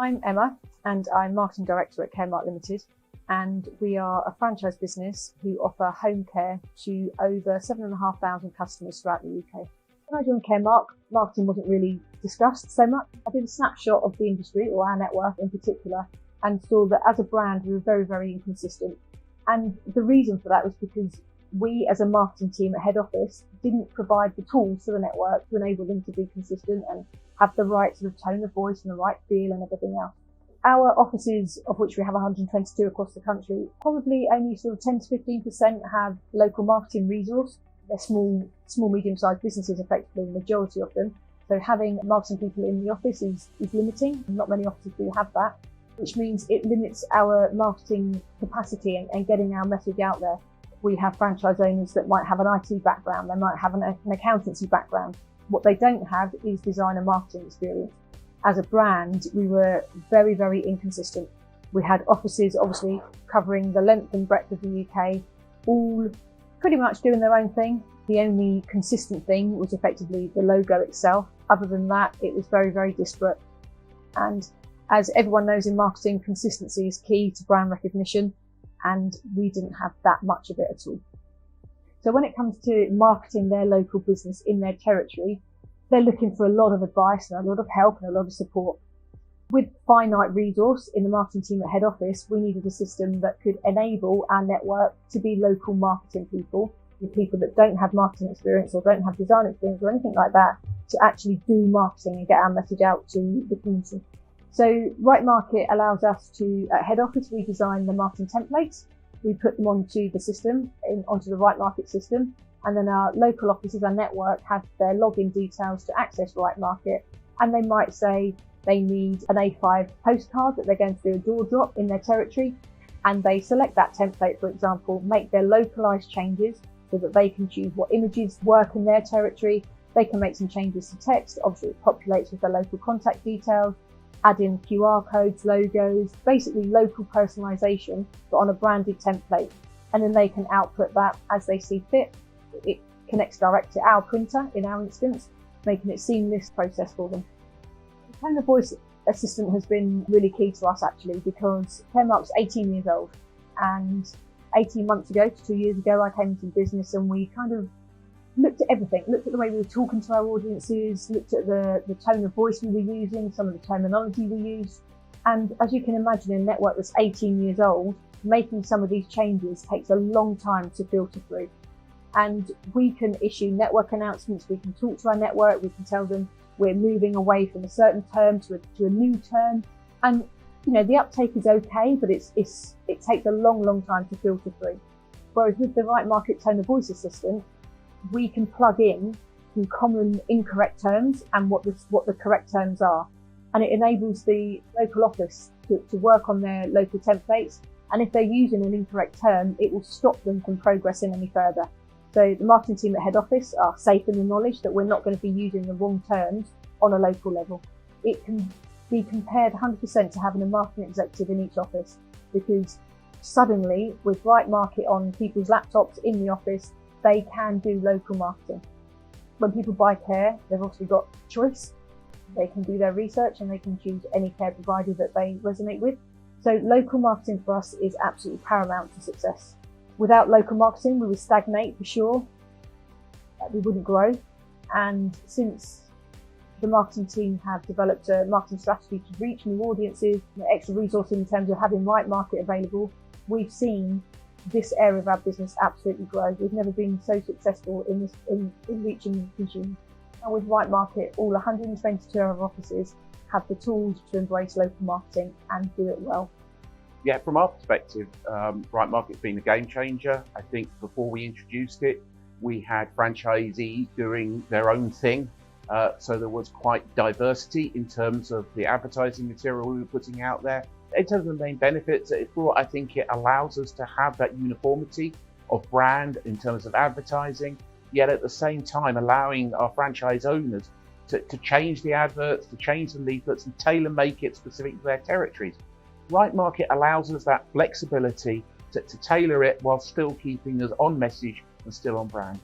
I'm Emma and I'm Marketing Director at Caremark Limited, and we are a franchise business who offer home care to over 7,500 customers throughout the UK. When I joined Caremark, marketing wasn't really discussed so much. I did a snapshot of the industry, or our network in particular, and saw that as a brand we were very, very inconsistent. And the reason for that was because we as a marketing team at head office didn't provide the tools to the network to enable them to be consistent and have the right sort of tone of voice and the right feel and everything else. Our offices, of which we have 122 across the country, probably only sort of 10 to 15% have local marketing resource. They're small, medium-sized businesses, effectively, the majority of them. So having marketing people in the office is limiting. Not many offices do have that, which means it limits our marketing capacity and getting our message out there. We have franchise owners that might have an IT background, they might have an accountancy background. What they don't have is design and marketing experience. As a brand, we were very, very inconsistent. We had offices obviously covering the length and breadth of the UK, all pretty much doing their own thing. The only consistent thing was effectively the logo itself. Other than that, it was very, very disparate. And as everyone knows in marketing, consistency is key to brand recognition, and we didn't have that much of it at all. So when it comes to marketing their local business in their territory, they're looking for a lot of advice and a lot of help and a lot of support. With finite resource in the marketing team at head office, we needed a system that could enable our network to be local marketing people, the people that don't have marketing experience or don't have design experience or anything like that, to actually do marketing and get our message out to the community. So RightMarket allows us to, at head office, we design the marketing templates. We put them onto the system, onto the RightMarket system, and then our local offices, our network, have their login details to access RightMarket, and they might say they need an A5 postcard that they're going to do a door drop in their territory, and they select that template, for example, make their localized changes so that they can choose what images work in their territory. They can make some changes to text, obviously it populates with their local contact details, add in QR codes, logos, basically local personalisation, but on a branded template. And then they can output that as they see fit. It connects direct to our printer, in our instance, making it seamless process for them. The tone of voice assistant has been really key to us, actually, because Caremark's 18 years old, and 18 months ago to 2 years ago, I came into the business and we kind of looked at everything, looked at the way we were talking to our audiences, looked at the tone of voice we were using, some of the terminology we used. And as you can imagine, in a network that's 18 years old, making some of these changes takes a long time to filter through. And we can issue network announcements, we can talk to our network, we can tell them we're moving away from a certain term to a new term. And you know, the uptake is okay, but it takes a long time to filter through. Whereas with the RightMarket tone of voice assistant, we can plug in some common incorrect terms and what the correct terms are. And it enables the local office to work on their local templates. And if they're using an incorrect term, it will stop them from progressing any further. So the marketing team at head office are safe in the knowledge that we're not going to be using the wrong terms on a local level. It can be compared 100% to having a marketing executive in each office, because suddenly with RightMarket on people's laptops in the office, they can do local marketing. When people buy care, they've obviously got choice. They can do their research and they can choose any care provider that they resonate with. So local marketing for us is absolutely paramount to success. Without local marketing, we would stagnate for sure. We wouldn't grow. And since the marketing team have developed a marketing strategy to reach new audiences, extra resources in terms of having RightMarket available, we've seen this area of our business absolutely grow. We've never been so successful in reaching consumers. And with RightMarket, all 122 of our offices have the tools to embrace local marketing and do it well. Yeah, from our perspective, RightMarket's been a game changer. I think before we introduced it, we had franchisees doing their own thing. So there was quite diversity in terms of the advertising material we were putting out there. In terms of the main benefits it brought, I think it allows us to have that uniformity of brand in terms of advertising, yet at the same time allowing our franchise owners to change the adverts, to change the leaflets and tailor make it specific to their territories. RightMarket allows us that flexibility to tailor it while still keeping us on message and still on brand.